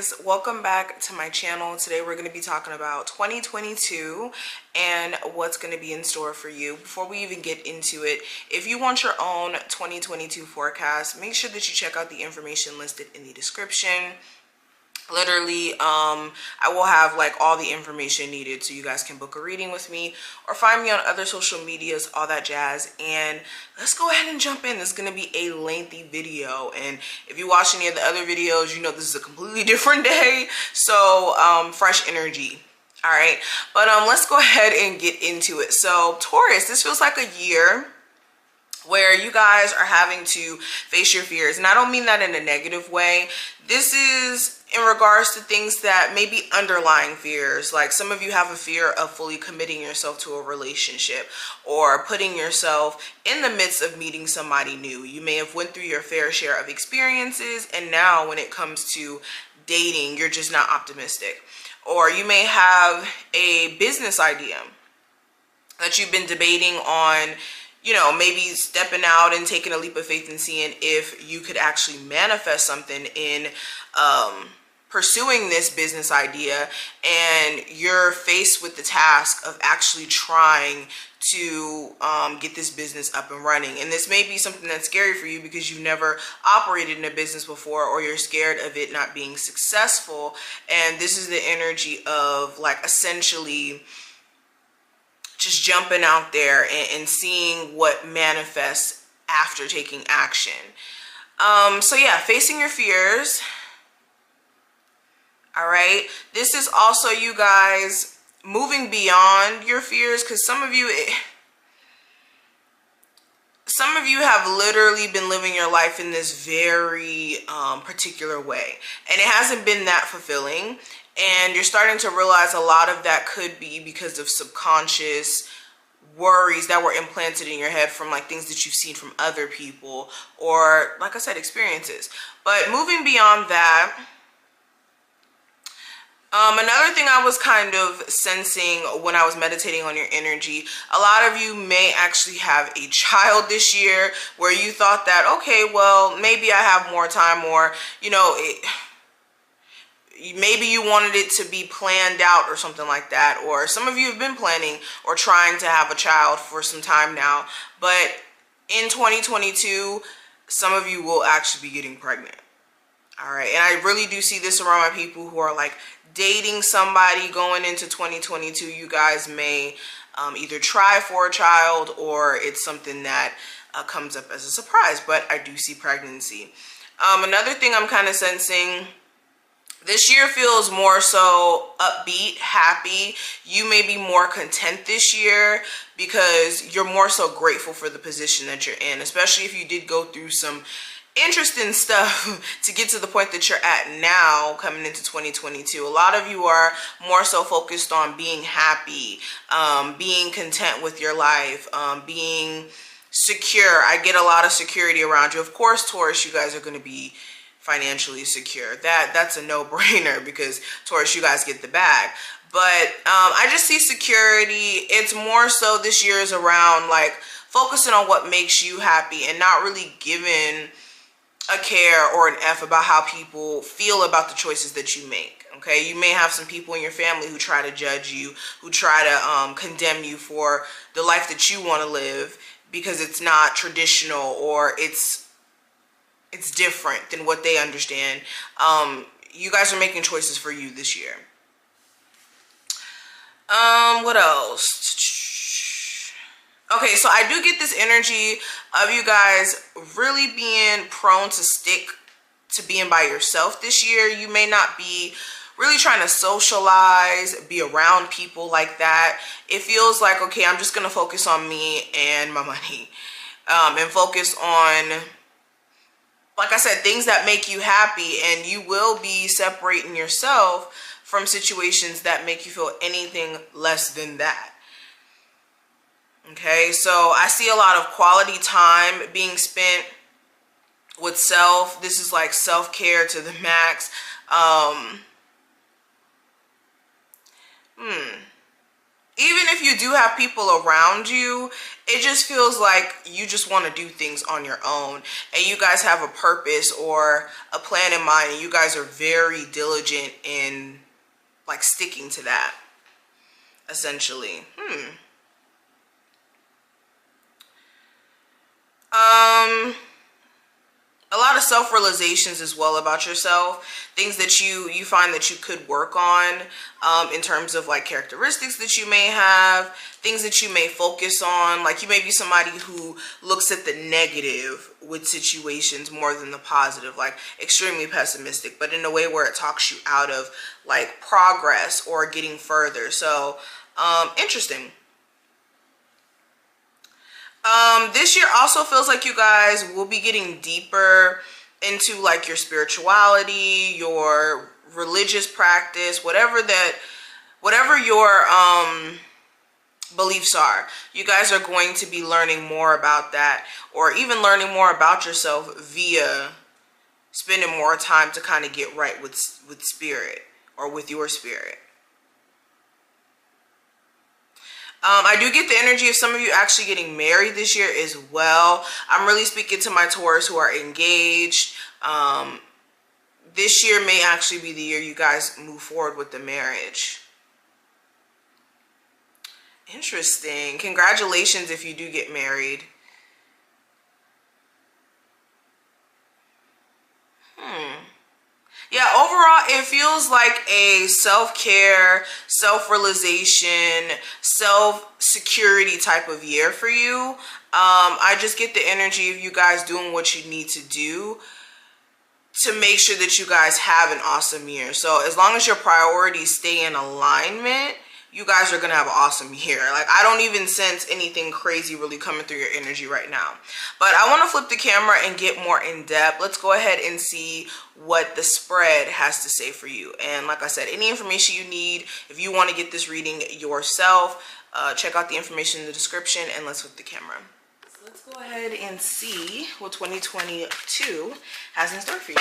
guys, welcome back to my channel. Today we're going to be talking about 2022 and what's going to be in store for you. Before we even get into it, if you want your own 2022 forecast, make sure that you check out the information listed in the description. Literally, I will have like all the information needed so you guys can book a reading with me or find me on other social medias, all that jazz. And let's go ahead and jump in. This is going to be a lengthy video, and if you watch any of the other videos, you know this is a completely different day, so fresh energy. All right, but let's go ahead and get into it. So Taurus, this feels like a year where you guys are having to face your fears. And I don't mean that in a negative way. This is in regards to things that may be underlying fears. Like some of you have a fear of fully committing yourself to a relationship or putting yourself in the midst of meeting somebody new. You may have went through your fair share of experiences, and now when it comes to dating, you're just not optimistic. Or you may have a business idea that you've been debating on, you know, maybe stepping out and taking a leap of faith and seeing if you could actually manifest something in pursuing this business idea, and you're faced with the task of actually trying to get this business up and running. And this may be something that's scary for you because you've never operated in a business before, or you're scared of it not being successful. And this is the energy of like essentially just jumping out there and seeing what manifests after taking action. So yeah, facing your fears. All right. This is also you guys moving beyond your fears, because some of you have literally been living your life in this very particular way, and it hasn't been that fulfilling. And you're starting to realize a lot of that could be because of subconscious worries that were implanted in your head from like things that you've seen from other people, or like I said, experiences. But moving beyond that, another thing I was kind of sensing when I was meditating on your energy, a lot of you may actually have a child this year where you thought that, okay, well, maybe I have more time, or, you know, maybe you wanted it to be planned out or something like that. Or some of you have been planning or trying to have a child for some time now, but in 2022, some of you will actually be getting pregnant. All right, and I really do see this around my people who are like dating somebody going into 2022. You guys may either try for a child, or it's something that comes up as a surprise, but I do see pregnancy. Another thing I'm kind of sensing, this year feels more so upbeat, happy. You may be more content this year because you're more so grateful for the position that you're in, especially if you did go through some interesting stuff to get to the point that you're at now coming into 2022. A lot of you are more so focused on being happy, being content with your life, being secure. I get a lot of security around you. Of course, Taurus, you guys are going to be financially secure. That's a no-brainer because Taurus, you guys get the bag. But I just see security. It's more so this year is around like focusing on what makes you happy and not really giving a care or an F about how people feel about the choices that you make. Okay, you may have some people in your family who try to judge you, who try to condemn you for the life that you want to live because it's not traditional, or it's different than what they understand. You guys are making choices for you this year. What else? Okay, so I do get this energy of you guys really being prone to stick to being by yourself this year. You may not be really trying to socialize, be around people like that. It feels like, okay, I'm just gonna focus on me and my money, and focus on, like I said, things that make you happy, and you will be separating yourself from situations that make you feel anything less than that. Okay, so I see a lot of quality time being spent with self. This is like self-care to the max. Even if you do have people around you, it just feels like you just want to do things on your own, and you guys have a purpose or a plan in mind, and you guys are very diligent in like sticking to that, essentially. A lot of self-realizations as well about yourself, things that you find that you could work on, in terms of like characteristics that you may have, things that you may focus on. Like you may be somebody who looks at the negative with situations more than the positive, like extremely pessimistic, but in a way where it talks you out of like progress or getting further. So interesting. This year also feels like you guys will be getting deeper into like your spirituality, your religious practice, whatever your beliefs are. You guys are going to be learning more about that, or even learning more about yourself via spending more time to kind of get right with spirit, or with your spirit. I do get the energy of some of you actually getting married this year as well. I'm really speaking to my Taurus who are engaged. This year may actually be the year you guys move forward with the marriage. Interesting. Congratulations if you do get married. Yeah, overall, it feels like a self-care, self-realization, self-security type of year for you. I just get the energy of you guys doing what you need to do to make sure that you guys have an awesome year. So as long as your priorities stay in alignment, you guys are going to have an awesome year. Like, I don't even sense anything crazy really coming through your energy right now. But I want to flip the camera and get more in depth. Let's go ahead and see what the spread has to say for you. And like I said, any information you need, if you want to get this reading yourself, check out the information in the description, and let's flip the camera. So let's go ahead and see what 2022 has in store for you.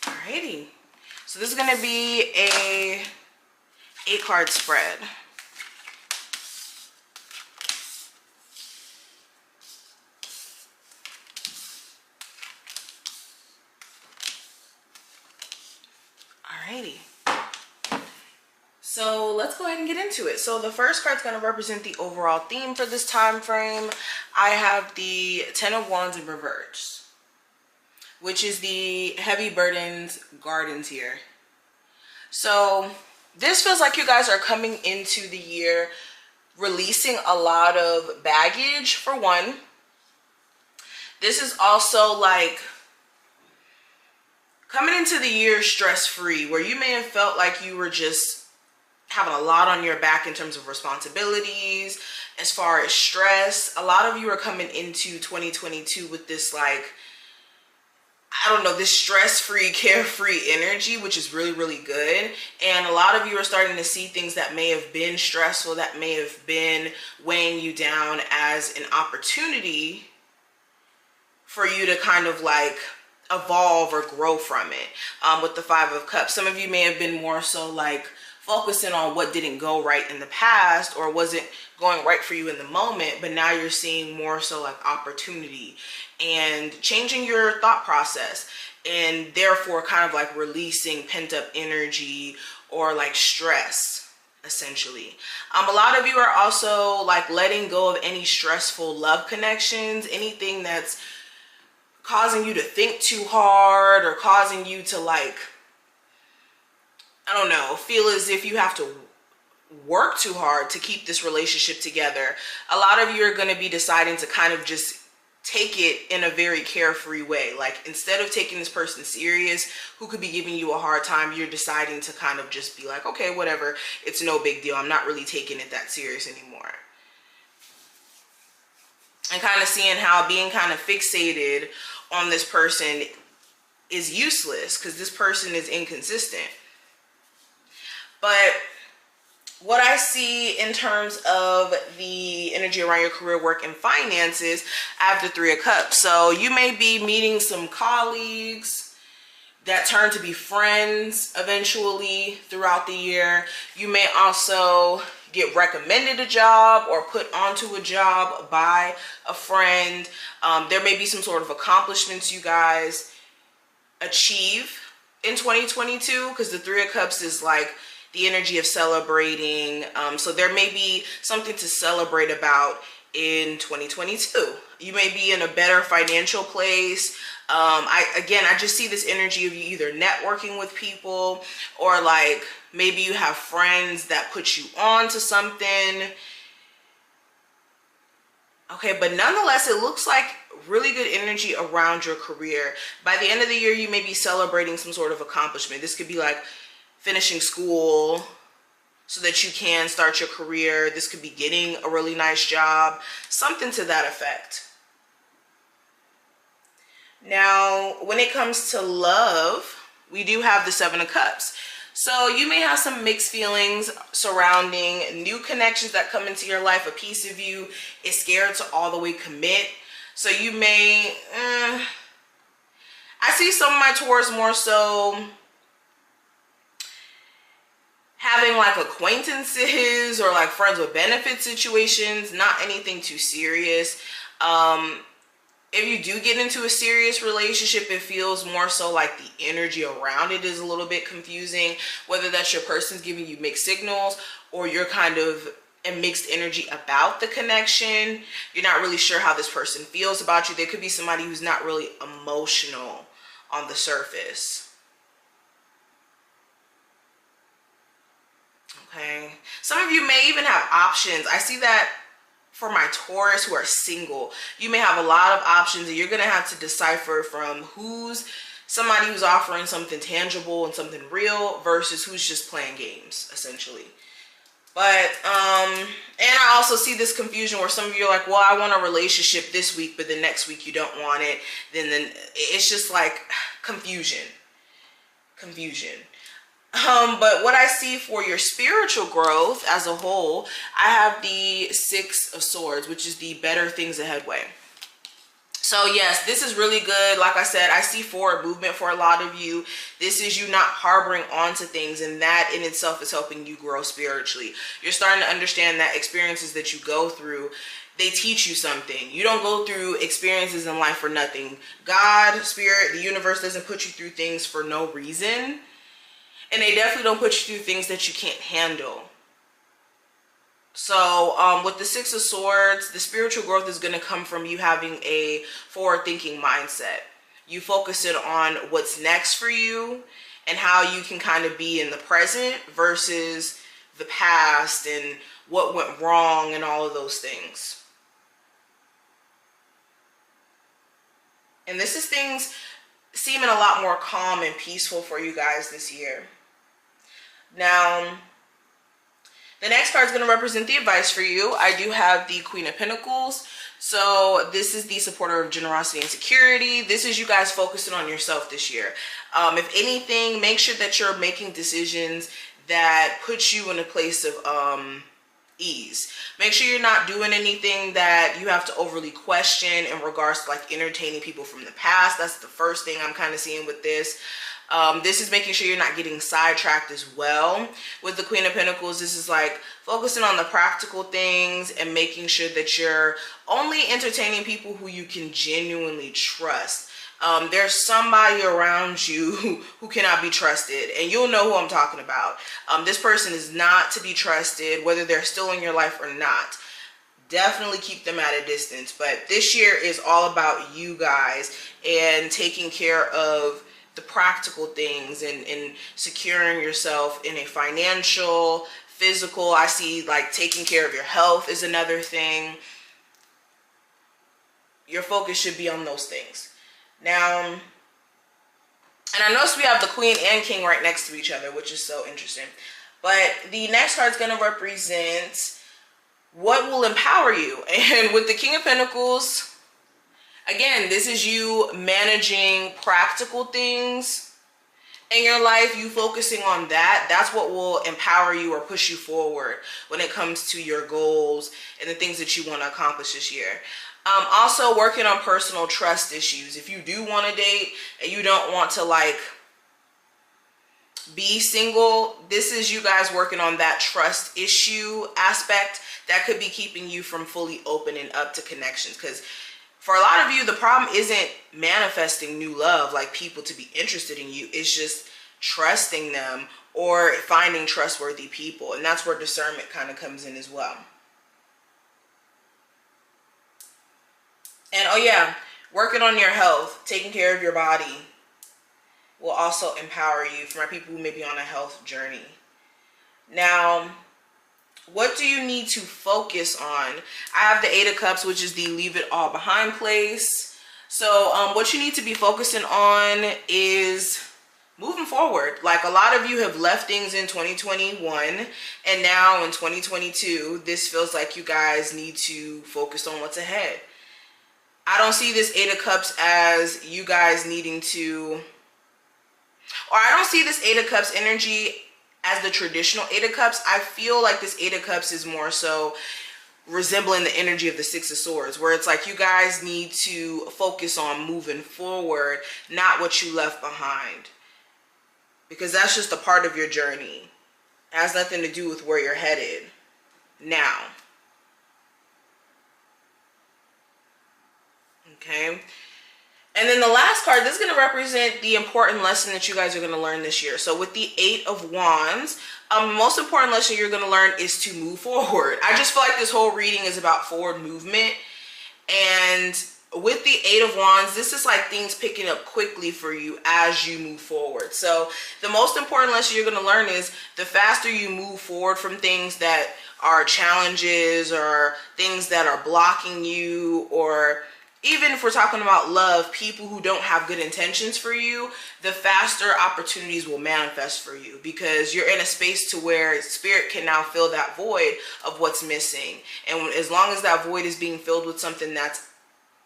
Alrighty, so this is going to be a 8-card spread. Alrighty, so let's go ahead and get into it. So the first card is going to represent the overall theme for this time frame. I have the 10 of Wands in reverse, which is the heavy burdens gardens here. So this feels like you guys are coming into the year releasing a lot of baggage, for one. This is also like coming into the year stress-free, where you may have felt like you were just having a lot on your back in terms of responsibilities, as far as stress. A lot of you are coming into 2022 with this, like, I don't know, this stress-free, carefree energy, which is really, really good. And a lot of you are starting to see things that may have been stressful, that may have been weighing you down, as an opportunity for you to kind of like evolve or grow from it. With the 5 of Cups, some of you may have been more so like focusing on what didn't go right in the past or wasn't going right for you in the moment, but now you're seeing more so like opportunity and changing your thought process, and therefore kind of like releasing pent-up energy or like stress, essentially. A lot of you are also like letting go of any stressful love connections, anything that's causing you to think too hard or causing you to, like, I don't know, feel as if you have to work too hard to keep this relationship together. A lot of you are going to be deciding to kind of just take it in a very carefree way. Like, instead of taking this person serious who could be giving you a hard time, you're deciding to kind of just be like, okay, whatever, it's no big deal, I'm not really taking it that serious anymore. And kind of seeing how being kind of fixated on this person is useless, because this person is inconsistent. But what I see in terms of the energy around your career, work, and finances, I have the Three of Cups. So you may be meeting some colleagues that turn to be friends eventually throughout the year. You may also get recommended a job or put onto a job by a friend. There may be some sort of accomplishments you guys achieve in 2022, because the Three of Cups is like the energy of celebrating. So there may be something to celebrate about in 2022. You may be in a better financial place. I just see this energy of you either networking with people, or like maybe you have friends that put you on to something. Okay, but nonetheless, it looks like really good energy around your career. By the end of the year, you may be celebrating some sort of accomplishment. This could be like finishing school so that you can start your career. This could be getting a really nice job, something to that effect. Now, when it comes to love, we do have the Seven of Cups. So you may have some mixed feelings surrounding new connections that come into your life. A piece of you is scared to all the way commit. So you may, I see some of my Taurus more so having like acquaintances or like friends with benefit situations, not anything too serious. If you do get into a serious relationship, it feels more so like the energy around it is a little bit confusing, whether that's your person's giving you mixed signals or you're kind of in mixed energy about the connection. You're not really sure how this person feels about you. There could be somebody who's not really emotional on the surface. Okay, some of you may even have options. I see that for my Taurus who are single. You may have a lot of options, and you're gonna have to decipher from who's somebody who's offering something tangible and something real versus who's just playing games, essentially. But and I also see this confusion where some of you are like, well, I want a relationship this week, but the next week you don't want it. Then it's just like confusion. But what I see for your spiritual growth as a whole, I have the Six of Swords, which is the better things ahead way. So yes, this is really good. Like I said, I see forward movement for a lot of you. This is you not harboring onto things, and that in itself is helping you grow spiritually. You're starting to understand that experiences that you go through, they teach you something. You don't go through experiences in life for nothing. God, spirit, the universe doesn't put you through things for no reason. And they definitely don't put you through things that you can't handle. So with the Six of Swords, the spiritual growth is going to come from you having a forward-thinking mindset. You focus in on what's next for you and how you can kind of be in the present versus the past and what went wrong and all of those things. And this is things seeming a lot more calm and peaceful for you guys this year. Now, the next card is going to represent the advice for you. I do have the Queen of Pentacles. So this is the supporter of generosity and security. This is you guys focusing on yourself this year. If anything, make sure that you're making decisions that put you in a place of ease. Make sure you're not doing anything that you have to overly question in regards to like entertaining people from the past. That's the first thing I'm kind of seeing with this. This is making sure you're not getting sidetracked as well. With the Queen of Pentacles, this is like focusing on the practical things and making sure that you're only entertaining people who you can genuinely trust. There's somebody around you who cannot be trusted, and you'll know who I'm talking about. This person is not to be trusted, whether they're still in your life or not. Definitely keep them at a distance. But this year is all about you guys and taking care of the practical things and securing yourself in a financial, physical. I see like taking care of your health is another thing. your focus should be on those things. Now, and I notice we have the Queen and King right next to each other, which is so interesting. But the next card is going to represent what will empower you. And with the King of Pentacles, again, this is you managing practical things in your life, you focusing on that. That's what will empower you or push you forward when it comes to your goals and the things that you want to accomplish this year. Also working on personal trust issues. If you do want to date and you don't want to like be single, this is you guys working on that trust issue aspect that could be keeping you from fully opening up to connections. Because for a lot of you, the problem isn't manifesting new love, like people to be interested in you. It's just trusting them or finding trustworthy people. And that's where discernment kind of comes in as well. And oh yeah, working on your health, taking care of your body will also empower you for my people who may be on a health journey. Now, what do you need to focus on? I have the Eight of Cups, which is the leave it all behind place. So what you need to be focusing on is moving forward. Like, a lot of you have left things in 2021, and now in 2022, this feels like you guys need to focus on what's ahead. I don't see this Eight of Cups as you guys needing to, or I don't see this Eight of Cups energy as the traditional Eight of Cups. I feel like this Eight of Cups is more so resembling the energy of the Six of Swords, where it's like you guys need to focus on moving forward, not what you left behind. Because that's just a part of your journey. It has nothing to do with where you're headed now. Okay. And then the last card, this is going to represent the important lesson that you guys are going to learn this year. So with the Eight of Wands, the most important lesson you're going to learn is to move forward. I just feel like this whole reading is about forward movement. And with the Eight of Wands, this is like things picking up quickly for you as you move forward. So the most important lesson you're going to learn is the faster you move forward from things that are challenges or things that are blocking you, or even if we're talking about love, people who don't have good intentions for you, the faster opportunities will manifest for you, because you're in a space to where spirit can now fill that void of what's missing. And as long as that void is being filled with something that's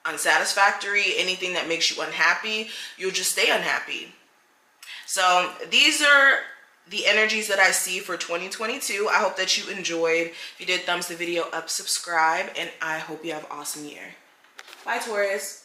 unsatisfactory, anything that makes you unhappy, you'll just stay unhappy. So these are the energies that I see for 2022. I hope that you enjoyed. If you did, thumbs the video up, subscribe, and I hope you have an awesome year. Bye, Taurus.